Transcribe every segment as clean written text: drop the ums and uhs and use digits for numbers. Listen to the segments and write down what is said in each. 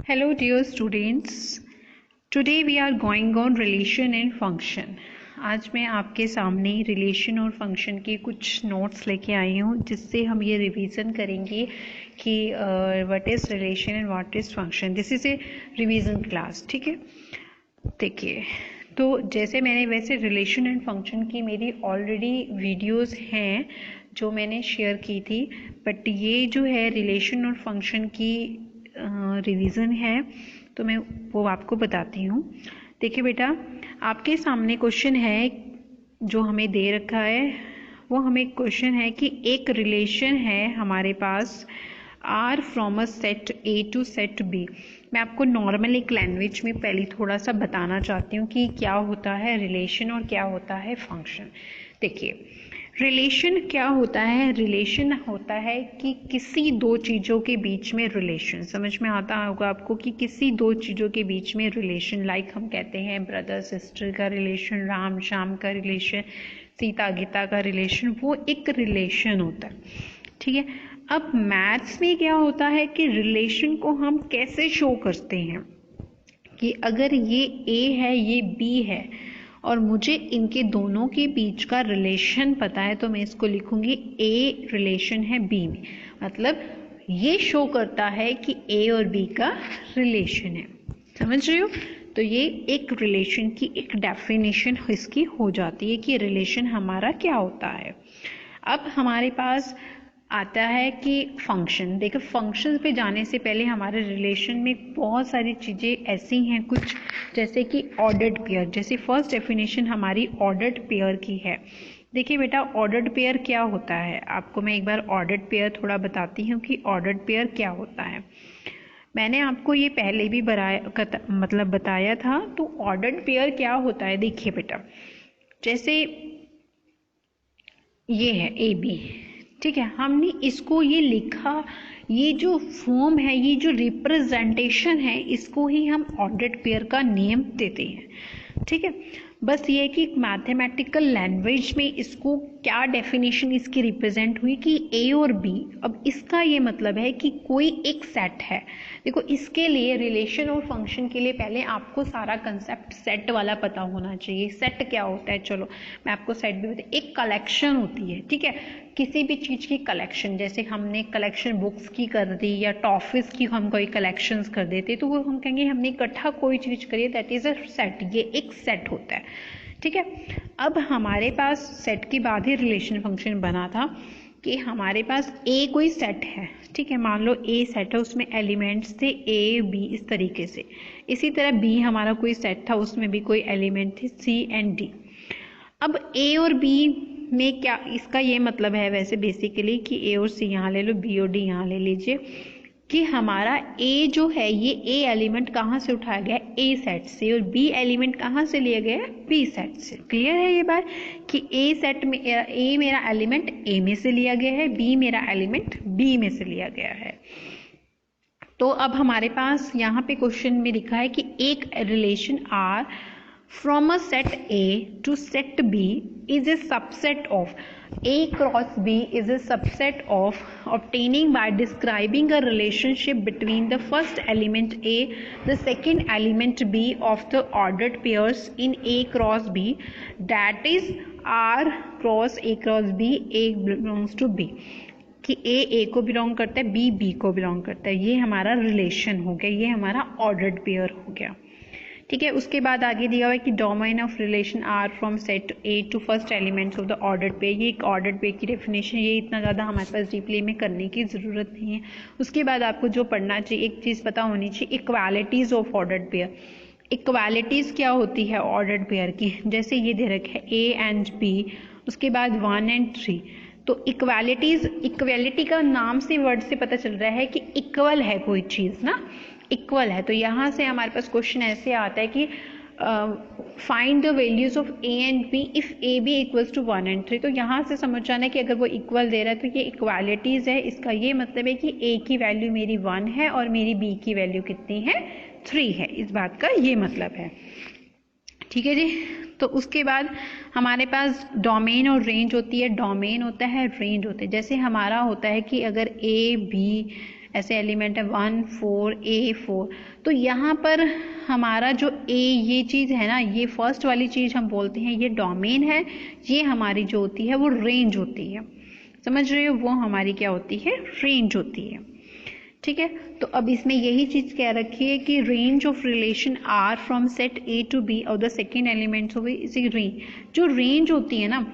Hello dear students, today we are going on relation and function। आज मैं आपके सामने रिलेशन और फंक्शन के कुछ नोट्स लेके आई हूँ जिससे हम ये रिवीजन करेंगे कि what is relation and what is function. This is a revision class. ठीक है, देखिए तो जैसे मैंने वैसे रिलेशन एंड फंक्शन की मेरी ऑलरेडी वीडियोस हैं जो मैंने शेयर की थी, बट ये जो है रिलेशन और फंक्शन की रिवीजन है तो मैं वो आपको बताती हूँ। देखिए बेटा, आपके सामने क्वेश्चन है जो हमें दे रखा है। वो हमें क्वेश्चन है कि एक रिलेशन है हमारे पास R from a set A to set B. मैं आपको नॉर्मल एक लैंग्वेज में पहले थोड़ा सा बताना चाहती हूँ कि क्या होता है रिलेशन और क्या होता है फंक्शन। देखिए, रिलेशन क्या होता है? रिलेशन होता है कि किसी दो चीज़ों के बीच में रिलेशन, समझ में आता होगा आपको कि किसी दो चीज़ों के बीच में रिलेशन, लाइक हम कहते हैं ब्रदर सिस्टर का रिलेशन, राम श्याम का रिलेशन, सीता गीता का रिलेशन, वो एक रिलेशन होता है। ठीक है, अब मैथ्स में क्या होता है कि रिलेशन को हम कैसे शो करते हैं कि अगर ये ए है ये बी है और मुझे इनके दोनों के बीच का रिलेशन पता है तो मैं इसको लिखूंगी ए रिलेशन है बी में। मतलब ये शो करता है कि ए और बी का रिलेशन है। समझ रहे हो? तो ये एक रिलेशन की एक डेफिनेशन इसकी हो जाती है कि रिलेशन हमारा क्या होता है। अब हमारे पास आता है कि फंक्शन। देखो, फंक्शन पे जाने से पहले हमारे रिलेशन में बहुत सारी चीज़ें ऐसी हैं कुछ, जैसे कि ऑर्डर्ड पेयर। जैसे फर्स्ट डेफिनेशन हमारी ऑर्डर्ड पेयर की है। देखिए बेटा, ऑर्डर्ड पेयर क्या होता है, आपको मैं एक बार ऑर्डर्ड पेयर थोड़ा बताती हूँ कि ऑर्डर्ड पेयर क्या होता है। मैंने आपको ये पहले भी बताया था। तो ऑर्डर्ड पेयर क्या होता है, देखिए बेटा, जैसे ये है ए बी, ठीक है, हमने इसको ये लिखा, ये जो फॉर्म है, ये जो रिप्रेजेंटेशन है, इसको ही हम ऑर्डर्ड पेयर का नेम देते हैं। ठीक है, बस ये कि मैथमेटिकल लैंग्वेज में इसको क्या डेफिनेशन इसकी रिप्रेजेंट हुई कि ए और बी। अब इसका ये मतलब है कि कोई एक सेट है। देखो, इसके लिए रिलेशन और फंक्शन के लिए पहले आपको सारा कंसेप्ट सेट वाला पता होना चाहिए। सेट क्या होता है, चलो मैं आपको सेट भी बता। एक कलेक्शन होती है, ठीक है, किसी भी चीज़ की कलेक्शन। जैसे हमने कलेक्शन बुक्स की कर दी या टॉफिस की हम कोई कलेक्शंस कर देते तो वो हम कहेंगे हमने इकट्ठा कोई चीज़ करी है, दैट इज़ अ सेट। ये एक सेट होता है। ठीक है, अब हमारे पास सेट के बाद ही रिलेशन फंक्शन बना था कि हमारे पास ए कोई सेट है। ठीक है, मान लो ए सेट है, उसमें एलिमेंट्स थे ए बी इस तरीके से। इसी तरह बी हमारा कोई सेट था, उसमें भी कोई एलिमेंट थे सी एंड डी। अब ए और बी में क्या, इसका ये मतलब है वैसे बेसिकली कि ए और सी यहाँ ले लो, बी और डी यहाँ ले लीजिए, कि हमारा ए जो है ये ए एलिमेंट कहाँ से उठाया गया है, ए सेट से, और बी एलिमेंट कहाँ से लिया गया है, बी सेट से। क्लियर है ये बात कि ए सेट में ए मेरा एलिमेंट ए में से लिया गया है, बी मेरा एलिमेंट बी में से लिया गया है। तो अब हमारे पास यहाँ पे क्वेश्चन में लिखा है कि एक relation R from a set A to set B is a subset of A cross B is a subset of obtaining by describing a relationship between the first element A, the second element B of the ordered pairs in A cross B, that is R cross A cross B, A belongs to B। कि ए को belong करता है, B B को belong करता है। ये हमारा relation हो गया, ये हमारा ऑर्डर्ड पेयर हो गया। ठीक है, उसके बाद आगे दिया हुआ है कि domain of relation R from set A to first elements of the ordered pair. ये एक ऑर्डर्ड पेयर की डेफिनेशन, ये इतना ज़्यादा हमारे पास डीपली में करने की ज़रूरत नहीं है। उसके बाद आपको जो पढ़ना चाहिए, एक चीज़ पता होनी चाहिए, equalities of ordered pair. Equalities क्या होती है ऑर्डर्ड पेयर की, जैसे ये दे रखा है ए एंड बी, उसके बाद 1 एंड 3। तो इक्वालिटीज़, इक्वालिटी का नाम से, वर्ड से पता चल रहा है कि इक्वल है कोई चीज़ ना, इक्वल है। तो यहाँ से हमारे पास क्वेश्चन ऐसे आता है कि find the values of a and b if a b equals to 1 and 3। तो यहाँ से समझ जाना है कि अगर वो इक्वल दे रहा है तो ये इक्वालिटीज़ है। इसका ये मतलब है कि ए की वैल्यू मेरी 1 है और मेरी बी की वैल्यू कितनी है, 3 है। इस बात का ये मतलब है। ठीक है जी। तो उसके बाद हमारे पास डोमेन और रेंज होती है। डोमेन होता है, रेंज होता है। जैसे हमारा होता है कि अगर ए बी ऐसे एलिमेंट है 1 4 A4। तो यहाँ पर हमारा जो A ये चीज़ है ना, ये फर्स्ट वाली चीज़ हम बोलते हैं ये डोमेन है, ये हमारी जो होती है वो रेंज होती है। समझ रहे हो, वो हमारी क्या होती है, रेंज होती है। ठीक है, तो अब इसमें यही चीज कह रखी है कि range of relation R from set A to B और द सेकेंड एलिमेंट्स ऑफ इसी रेंज। जो रेंज होती है ना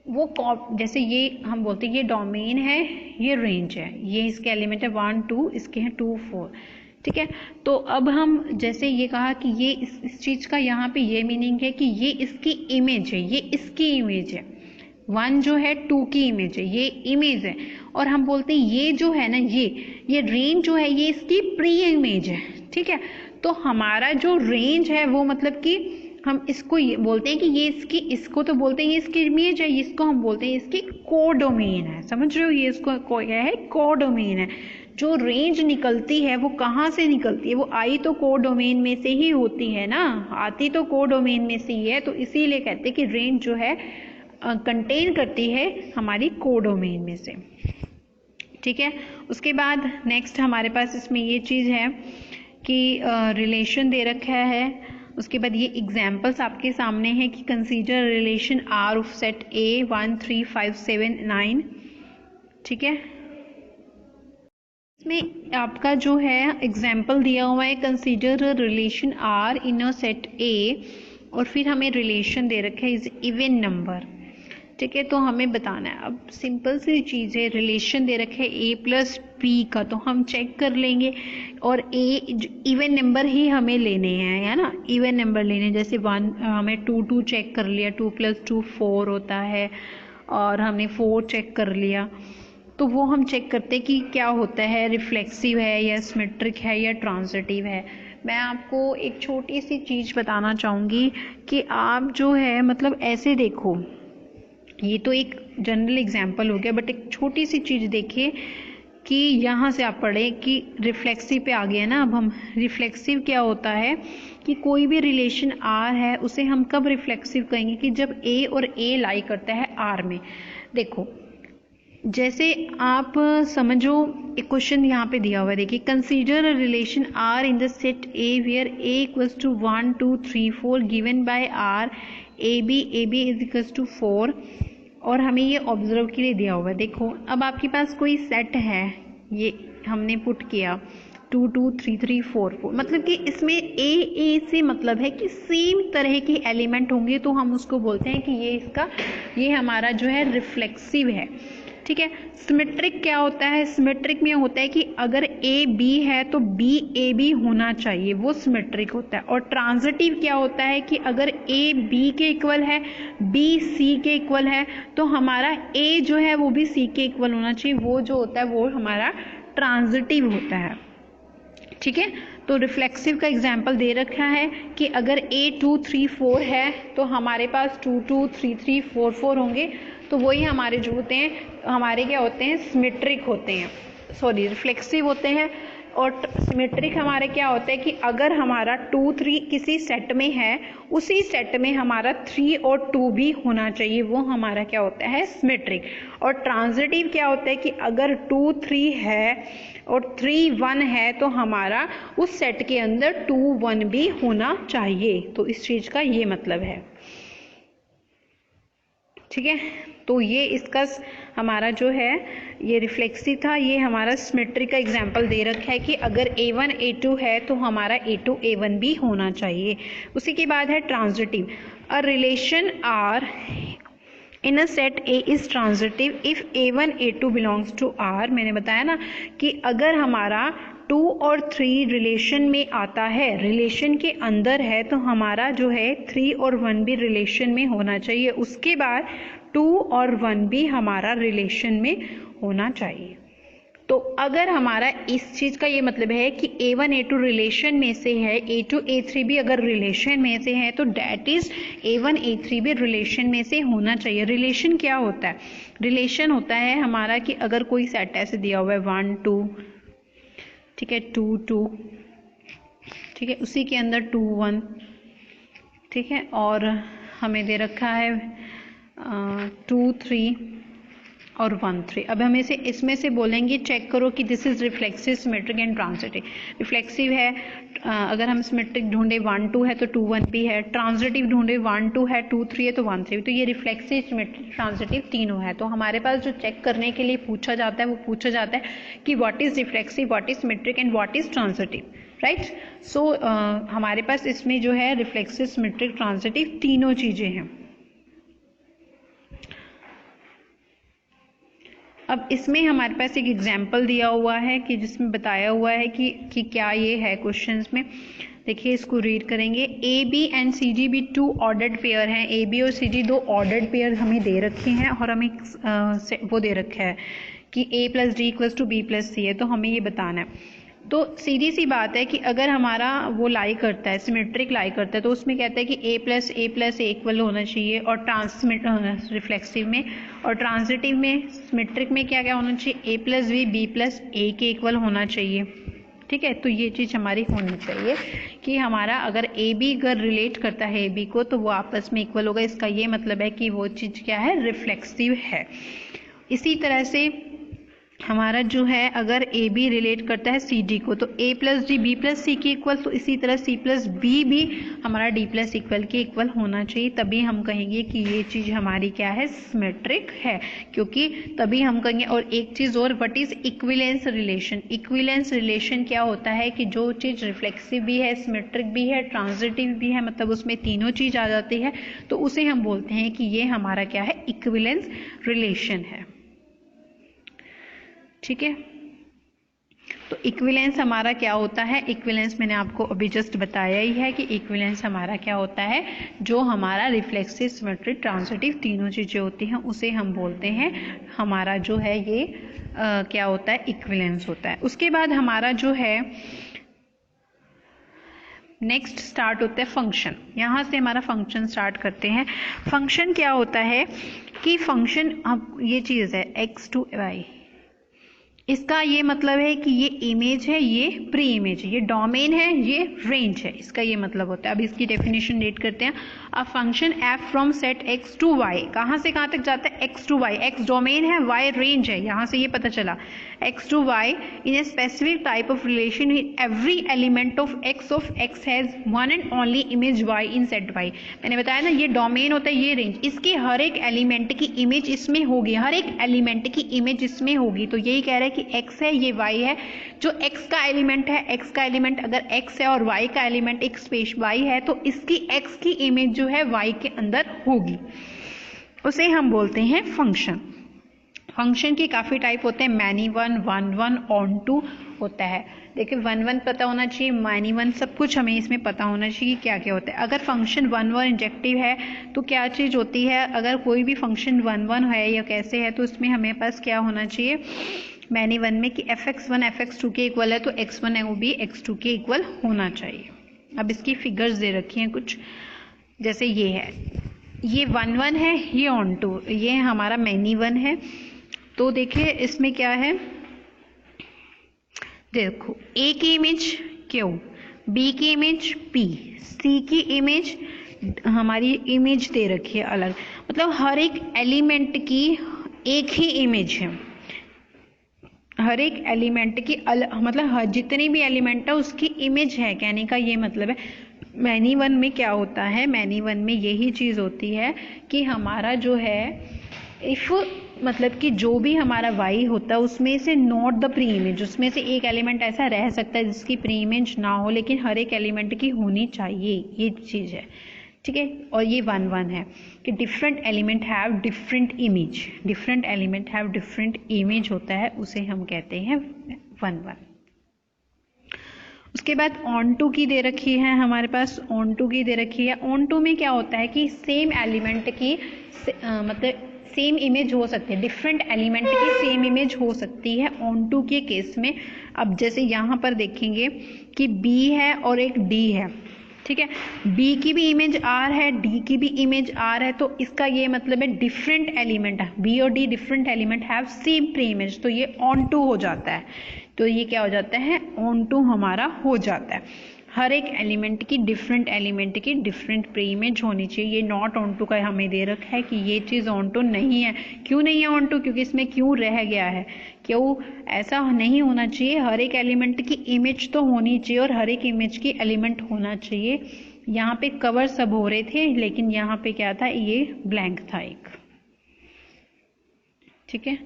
वो जैसे ये हम बोलते हैं ये डोमेन है, ये रेंज है, ये इसके एलिमेंट है 1 2, इसके हैं 2 4। ठीक है, तो अब हम जैसे ये कहा कि ये इस चीज का यहाँ पे ये मीनिंग है कि ये इसकी इमेज है, ये इसकी इमेज है। 1 जो है 2 की इमेज है, ये इमेज है। और हम बोलते हैं ये जो है ना ये रेंज जो है ये इसकी प्री इमेज है। ठीक है, तो हमारा जो रेंज है वो मतलब कि हम इसको ये बोलते हैं कि ये इसकी, इसको तो बोलते हैं ये इसकी इमेज है, इसको हम बोलते हैं इसकी कोडोमेन है। समझ रहे हो, ये इसको क्या है, कोडोमेन है। जो रेंज निकलती है वो कहाँ से निकलती है, वो आई तो कोडोमेन में से ही होती है ना, आती तो कोडोमेन में से ही है। तो इसीलिए कहते हैं कि रेंज जो है कंटेन करती है हमारी कोडोमेन में से। ठीक है, उसके बाद नेक्स्ट हमारे पास इसमें ये चीज़ है कि रिलेशन दे रखा है। उसके बाद ये एग्जाम्पल्स आपके सामने हैं कि consider relation R of set A 1 3 5 7 9। ठीक है, इसमें आपका जो है एग्जाम्पल दिया हुआ है consider relation R in a set A, और फिर हमें रिलेशन दे रखा है इज इवन नंबर। ठीक है, तो हमें बताना है, अब सिंपल सी चीज़ है, रिलेशन दे रखे a प्लस बी का, तो हम चेक कर लेंगे और a इवन नंबर ही हमें लेने हैं, है ना, इवन नंबर लेने। जैसे 1 हमें 2 2 चेक कर लिया, 2 + 2 4 होता है, और हमने 4 चेक कर लिया। तो वो हम चेक करते हैं कि क्या होता है, रिफ्लेक्सिव है या सिमेट्रिक है या ट्रांजिटिव है। मैं आपको एक छोटी सी चीज़ बताना चाहूँगी कि आप जो है मतलब ऐसे देखो, ये तो एक जनरल एग्जाम्पल हो गया, बट एक छोटी सी चीज़ देखिए कि यहाँ से आप पढ़ें कि रिफ्लेक्सिव पे आ गया ना। अब हम रिफ्लेक्सिव क्या होता है कि कोई भी रिलेशन आर है उसे हम कब रिफ्लेक्सिव कहेंगे कि जब ए और ए लाई करता है आर में। देखो जैसे आप समझो, एक क्वेश्चन यहाँ पे दिया हुआ है, देखिए consider a relation R in the set A where A equals to 1 2 3 4 given by R a b is equals to 4, और हमें ये ऑब्जर्व के लिए दिया हुआ है। देखो अब आपके पास कोई सेट है, ये हमने पुट किया 2 2 3 3 4 4, मतलब कि इसमें ए से मतलब है कि सेम तरह के एलिमेंट होंगे, तो हम उसको बोलते हैं कि ये हमारा जो है रिफ्लेक्सिव है। ठीक है, सिमेट्रिक क्या होता है, सिमेट्रिक में होता है कि अगर ए बी है तो बी ए बी होना चाहिए, वो सिमेट्रिक होता है। और ट्रांजिटिव क्या होता है कि अगर ए बी के इक्वल है, बी सी के इक्वल है, तो हमारा ए जो है वो भी सी के इक्वल होना चाहिए, वो जो होता है वो हमारा ट्रांजिटिव होता है। ठीक है, तो रिफ्लेक्सिव का एग्जाम्पल दे रखा है कि अगर ए 2 3 4 है तो हमारे पास 2 2 3 3 4 4 होंगे, तो वही हमारे जो होते हैं, हमारे क्या होते हैं, सिमेट्रिक होते हैं, सॉरी रिफ्लेक्सिव होते हैं। और सिमेट्रिक हमारे क्या होता है कि अगर हमारा 2 3 किसी सेट में है, उसी सेट में हमारा 3 और 2 भी होना चाहिए, वो हमारा क्या होता है, सिमेट्रिक। और ट्रांजिटिव क्या होता है कि अगर 2 3 है और 3 1 है, तो हमारा उस सेट के अंदर 2 1 भी होना चाहिए। तो इस चीज का ये मतलब है। ठीक है, तो ये इसका हमारा जो है ये रिफ्लेक्सिव था, ये हमारा सिमेट्रिक का एग्जाम्पल दे रखा है कि अगर A1 A2 है तो हमारा A2 A1 भी होना चाहिए। उसी के बाद है transitive. A relation R in a set A is transitive if A1 A2 belongs to R. मैंने बताया ना कि अगर हमारा 2 और 3 रिलेशन में आता है, रिलेशन के अंदर है, तो हमारा जो है 3 और 1 भी रिलेशन में होना चाहिए। उसके बाद 2 और 1 भी हमारा रिलेशन में होना चाहिए। तो अगर हमारा इस चीज़ का ये मतलब है कि A1 A2 रिलेशन में से है, A2 A3 भी अगर रिलेशन में से है, तो डैट इज A1 A3 भी रिलेशन में से होना चाहिए। रिलेशन क्या होता है, रिलेशन होता है हमारा कि अगर कोई सेट ऐसे दिया हुआ है 1 2, ठीक है, 2 2, ठीक है, उसी के अंदर 2 1, ठीक है, और हमें दे रखा है 2 3, और 1 3। अब हम इसे इसमें से बोलेंगे चेक करो कि this is reflexive, symmetric and transitive. Reflexive है, अगर हम सिमेट्रिक ढूंढे 1 2 है तो 2 1 भी है, ट्रांजिटिव ढूंढे 1 2 है, 2 3 है तो 1 3। तो ये रिफ्लेक्सिव, सिमेट्रिक, ट्रांजिटिव तीनों है। तो हमारे पास जो चेक करने के लिए पूछा जाता है वो पूछा जाता है कि what is reflexive, what is symmetric and what is transitive, right. So हमारे पास इसमें जो है रिफ्लेक्सिव, सिमेट्रिक, ट्रांजिटिव तीनों चीजें हैं। अब इसमें हमारे पास एक एग्जाम्पल दिया हुआ है कि जिसमें बताया हुआ है कि क्या ये है क्वेश्चंस में। देखिए इसको रीड करेंगे। ए बी एंड सी जी भी 2 ऑर्डर्ड पेयर हैं। ए बी और सी जी 2 ऑर्डर्ड पेयर हमें दे रखे हैं और हमें वो दे रखा है कि A plus D equals to B plus C है। तो हमें ये बताना है। तो सीधी सी बात है कि अगर हमारा वो लाई करता है, सिमेट्रिक लाई करता है, तो उसमें कहता है कि ए प्लस ए इक्वल होना चाहिए, और रिफ्लेक्सिव में, और ट्रांजिटिव में, सिमेट्रिक में क्या क्या होना चाहिए, ए प्लस बी प्लस ए के इक्वल होना चाहिए। ठीक है, तो ये चीज़ हमारी होनी चाहिए कि हमारा अगर ए बी अगर रिलेट करता है ए बी को तो वो आपस में इक्वल होगा। इसका ये मतलब है कि वो चीज़ क्या है, रिफ्लेक्सिव है। इसी तरह से हमारा जो है अगर ए बी रिलेट करता है सी डी को तो ए प्लस डी बी प्लस सी के इक्वल, तो इसी तरह सी प्लस बी भी हमारा डी प्लस इक्वल के इक्वल होना चाहिए। तभी हम कहेंगे कि ये चीज़ हमारी क्या है, सिमेट्रिक है, क्योंकि तभी हम कहेंगे। और एक चीज़ और, what is equivalence relation. Equivalence relation क्या होता है कि जो चीज़ रिफ्लेक्सिव भी है, सिमेट्रिक भी है, ट्रांजिटिव भी है, मतलब उसमें तीनों चीज़ आ जाती है, तो उसे हम बोलते हैं कि ये हमारा क्या है, इक्विवेलेंस रिलेशन है। ठीक है, तो इक्विवेलेंस हमारा क्या होता है, इक्विवेलेंस मैंने आपको अभी जस्ट बताया ही है कि इक्विवेलेंस हमारा क्या होता है, जो हमारा रिफ्लेक्सिव, सिमेट्रिक, ट्रांजिटिव तीनों चीज़ें होती हैं उसे हम बोलते हैं हमारा जो है ये क्या होता है, इक्विवेलेंस होता है। उसके बाद हमारा जो है नेक्स्ट स्टार्ट होता है फंक्शन। यहाँ से हमारा फंक्शन स्टार्ट करते हैं। फंक्शन क्या होता है कि फंक्शन, अब ये चीज़ है x to y, इसका ये मतलब है कि ये इमेज है, ये प्री इमेज है, ये डोमेन है, ये रेंज है, इसका ये मतलब होता है। अब इसकी डेफिनेशन रेड करते हैं। A function f from set X to Y, कहाँ से कहाँ तक जाता है, X to Y. X domain है, वाई रेंज है, यहाँ से ये पता चला। X to Y in a specific type of relation in every element of X has one and only image Y in set Y. मैंने बताया ना, ये डोमेन होता है, ये रेंज, इसके हर एक एलिमेंट की इमेज इसमें होगी, हर एक एलिमेंट की इमेज इसमें होगी। तो यही कह रहा है कि x है, ये y है, जो x का एलिमेंट है, x का एलिमेंट अगर x है और y का एलिमेंट एक स्पेस y है, तो इसकी x की इमेज जो है y के अंदर होगी, उसे हम बोलते हैं फंक्शन। फंक्शन के काफ़ी टाइप होते हैं, many one, one one, onto होता है। देखिए वन वन पता होना चाहिए, मैनी वन, सब कुछ हमें इसमें पता होना चाहिए क्या क्या होता है। अगर फंक्शन वन वन इंजेक्टिव है तो क्या चीज़ होती है, अगर कोई भी फंक्शन वन वन है या कैसे है, तो इसमें हमें पास क्या होना चाहिए, मैनी वन में कि fx1 fx2 के इक्वल है तो x1 है वो भी x2 के इक्वल होना चाहिए। अब इसकी फिगर्स दे रखी हैं कुछ, जैसे ये है, ये वन वन है, ये ऑन टू, ये हमारा मैनी वन है। तो देखिए इसमें क्या है, देखो a की इमेज Q, b की इमेज P, c की इमेज, हमारी इमेज दे रखी है अलग, मतलब हर एक एलिमेंट की एक ही इमेज है, हर एक एलिमेंट की मतलब जितनी भी एलिमेंट है उसकी इमेज है, कहने का ये मतलब है। मैनी वन में क्या होता है, मैनी वन में यही चीज़ होती है कि हमारा जो है इफ़ मतलब कि जो भी हमारा y होता है उसमें से नॉट द प्री इमेज, उसमें से एक एलिमेंट ऐसा रह सकता है जिसकी प्री इमेज ना हो, लेकिन हर एक एलिमेंट की होनी चाहिए, ये चीज़ है। ठीक है, और ये वन वन है कि different element have different image, different element have different image होता है, उसे हम कहते हैं वन वन। उसके बाद ऑन टू की दे रखी है हमारे पास, ऑन टू की दे रखी है। ऑन टू में क्या होता है कि सेम एलिमेंट की मतलब सेम इमेज हो सकती है, डिफरेंट एलिमेंट की सेम इमेज हो सकती है ऑन टू के केस में। अब जैसे यहाँ पर देखेंगे कि B है और एक D है, ठीक है, B की भी इमेज R है, D की भी इमेज R है, तो इसका ये मतलब है डिफरेंट एलिमेंट है, B और D different element have same pre image, तो ये ऑन टू हो जाता है। तो ये क्या हो जाता है, ऑन टू हमारा हो जाता है। हर एक एलिमेंट की डिफरेंट प्री इमेज होनी चाहिए। ये नॉट ऑन टू का हमें दे रखा है कि ये चीज़ ऑन टू नहीं है। क्यों नहीं है ऑन टू? क्योंकि इसमें क्यों रह गया है। क्यों ऐसा नहीं होना चाहिए? हर एक एलिमेंट की इमेज तो होनी चाहिए और हर एक इमेज की एलिमेंट होना चाहिए। यहाँ पे कवर सब हो रहे थे, लेकिन यहाँ पे क्या था, ये ब्लैंक था एक। ठीक है,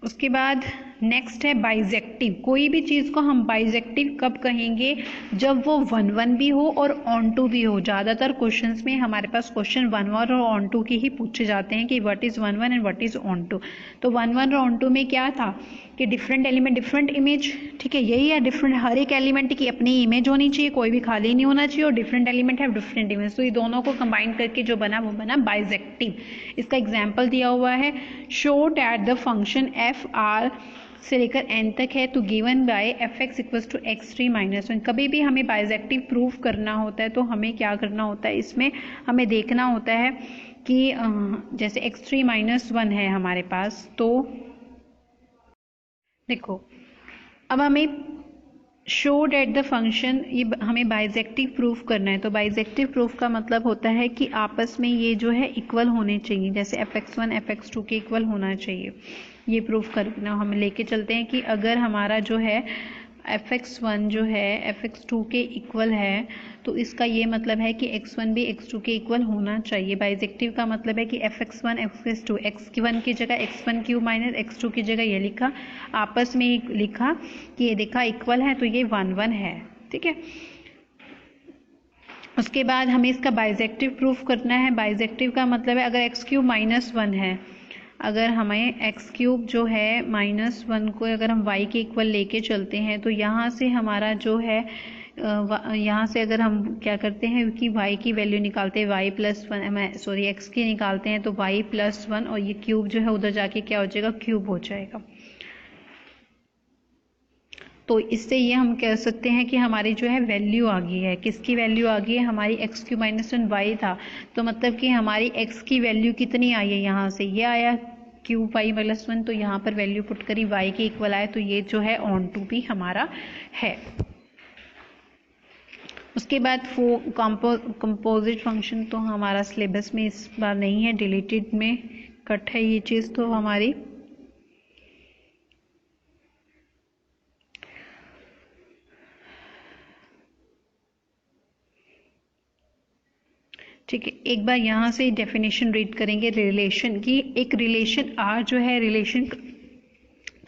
उसके बाद नेक्स्ट है बाइजेक्टिव। कोई भी चीज़ को हम बाइजेक्टिव कब कहेंगे? जब वो 1-1 भी हो और ऑन टू भी हो। ज़्यादातर क्वेश्चंस में हमारे पास क्वेश्चन 1-1 और ऑन टू के ही पूछे जाते हैं कि what is 1-1 and what is onto. तो 1-1 और ऑन टू में क्या था कि डिफरेंट एलिमेंट डिफरेंट इमेज। ठीक है, यही है डिफरेंट, हर एक एलिमेंट की अपनी इमेज होनी चाहिए, कोई भी खाली नहीं होना चाहिए, और डिफरेंट एलिमेंट है डिफरेंट इमेज। तो ये दोनों को कंबाइन करके जो बना वो बना बाइजेक्टिव। इसका एग्जाम्पल दिया हुआ है, show that the function f R से लेकर एन तक है तो given by f x equals to x3 - 1। कभी भी हमें बाइजेक्टिव प्रूफ करना होता है तो हमें क्या करना होता है, इसमें हमें देखना होता है कि जैसे x3 - 1 है हमारे पास, तो देखो अब हमें शो डेट द फंक्शन, ये हमें बाइजेक्टिव प्रूफ करना है। तो बाइजेक्टिव प्रूफ का मतलब होता है कि आपस में ये जो है इक्वल होने चाहिए, जैसे fx1 fx2 के इक्वल होना चाहिए। ये प्रूफ करना हम लेके चलते हैं कि अगर हमारा जो है fx1 जो है fx2 के इक्वल है तो इसका ये मतलब है कि x1 भी x2 के इक्वल होना चाहिए। बाइजेक्टिव का मतलब है कि fx1 fx2, x1 की जगह x1³ माइनस x2 की जगह ये लिखा, आपस में लिखा कि ये देखा इक्वल है तो ये 1-1 है। ठीक है, उसके बाद हमें इसका बाइजेक्टिव प्रूफ करना है। बाइजेक्टिव का मतलब है अगर x³ - 1 है, अगर हमें x³ जो है -1 को अगर हम y के इक्वल लेके चलते हैं तो यहाँ से हमारा जो है यहाँ से अगर हम क्या करते हैं कि y की वैल्यू निकालते हैं, x की निकालते हैं तो y+1 और ये क्यूब जो है उधर जाके क्या हो जाएगा, क्यूब हो जाएगा। तो इससे ये हम कह सकते हैं कि हमारी जो है वैल्यू आ गई है। किसकी वैल्यू आ गई है? हमारी x³ - 1 y था, तो मतलब कि हमारी x की वैल्यू कितनी आई है, यहाँ से ये आया क्यूब y - 1, तो यहाँ पर वैल्यू पुट करी y के इक्वल आए, तो ये जो है ऑन टू भी हमारा है। उसके बाद कंपोजिट फंक्शन तो हमारा सिलेबस में इस बार नहीं है, डिलीटेड में कट है ये चीज़ तो हमारी। ठीक है, एक बार यहाँ से डेफिनेशन रीड करेंगे रिलेशन की। एक रिलेशन आर जो है, रिलेशन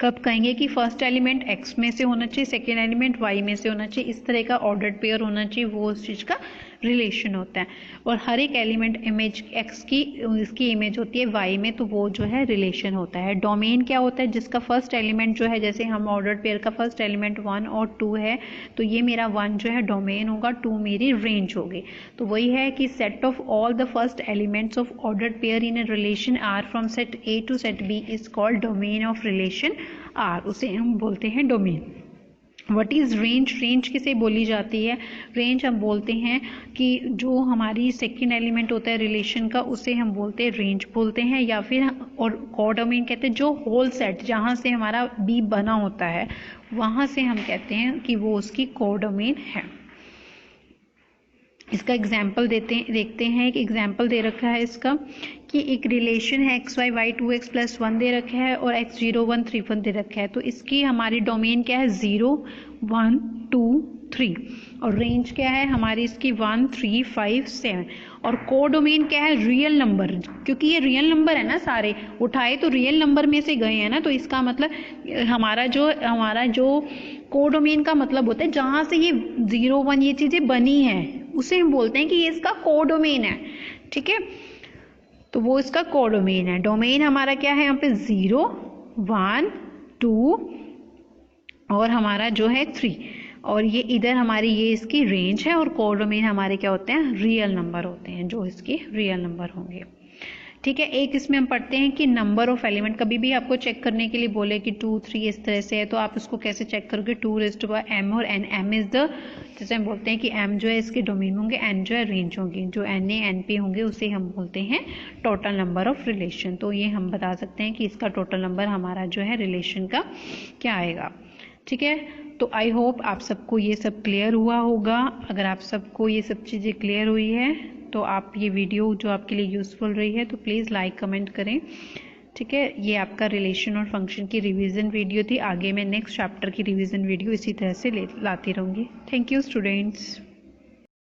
कब कहेंगे कि फर्स्ट एलिमेंट x में से होना चाहिए, सेकेंड एलिमेंट y में से होना चाहिए, इस तरह का ऑर्डर्ड पेयर होना चाहिए, वो उस चीज़ का रिलेशन होता है। और हर एक एलिमेंट इमेज x की इसकी इमेज होती है y में, तो वो जो है रिलेशन होता है। डोमेन क्या होता है? जिसका फर्स्ट एलिमेंट जो है, जैसे हम ऑर्डर्ड पेयर का फर्स्ट एलिमेंट 1 और 2 है, तो ये मेरा 1 जो है डोमेन होगा, 2 मेरी रेंज होगी। तो वही है कि set of all the first elements of ordered pair in a relation R from set A to set B is called domain of relation R, उसे हम बोलते हैं domain. What is range? Range किसे बोली जाती है? रेंज हम बोलते हैं कि जो हमारी सेकेंड एलिमेंट होता है रिलेशन का, उसे हम बोलते हैं रेंज बोलते हैं, या फिर और कोडोमेन कहते हैं जो होल सेट जहाँ से हमारा बी बना होता है वहाँ से हम कहते हैं कि वो उसकी कोडोमेन है। इसका एग्जाम्पल देखते हैं। एक एग्जाम्पल दे रखा है इसका कि एक रिलेशन है x y y 2x + 1 दे रखा है और x 0 1 3 1 दे रखा है। तो इसकी हमारी डोमेन क्या है? 0 1 2 3, और रेंज क्या है हमारी इसकी? 1 3 5 7। और कोडोमेन क्या है? रियल नंबर, क्योंकि ये रियल नंबर है ना, सारे उठाए तो रियल नंबर में से गए हैं ना, तो इसका मतलब हमारा जो कोडोमेन का मतलब होता है जहाँ से ये 0 1 ये चीज़ें बनी हैं, उसे हम बोलते हैं कि ये इसका कोडोमेन है। ठीक है, तो वो इसका कोडोमेन है। डोमेन हमारा क्या है यहाँ पे? 0 1 2 और हमारा जो है 3, और ये इधर हमारी ये इसकी रेंज है। और कोडोमेन हमारे क्या होते हैं? रियल नंबर होते हैं, जो इसके रियल नंबर होंगे। ठीक है, एक इसमें हम पढ़ते हैं कि नंबर ऑफ एलिमेंट। कभी भी आपको चेक करने के लिए बोले कि 2 3 इस तरह से है, तो आप उसको कैसे चेक करोगे? 2m और n, m इज द, जैसे हम बोलते हैं कि m जो है इसके डोमेन होंगे, n जो है रेंज होंगी, जो na np होंगे उसे हम बोलते हैं टोटल नंबर ऑफ रिलेशन। तो ये हम बता सकते हैं कि इसका टोटल नंबर हमारा जो है रिलेशन का क्या आएगा। ठीक है, तो आई होप आप सबको ये सब क्लियर हुआ होगा। अगर आप सबको ये सब चीज़ें क्लियर हुई है तो आप ये वीडियो जो आपके लिए यूज़फुल रही है तो प्लीज़ लाइक कमेंट करें। ठीक है, ये आपका रिलेशन और फंक्शन की रिवीजन वीडियो थी। आगे मैं नेक्स्ट चैप्टर की रिवीजन वीडियो इसी तरह से लाती रहूँगी। Thank you students.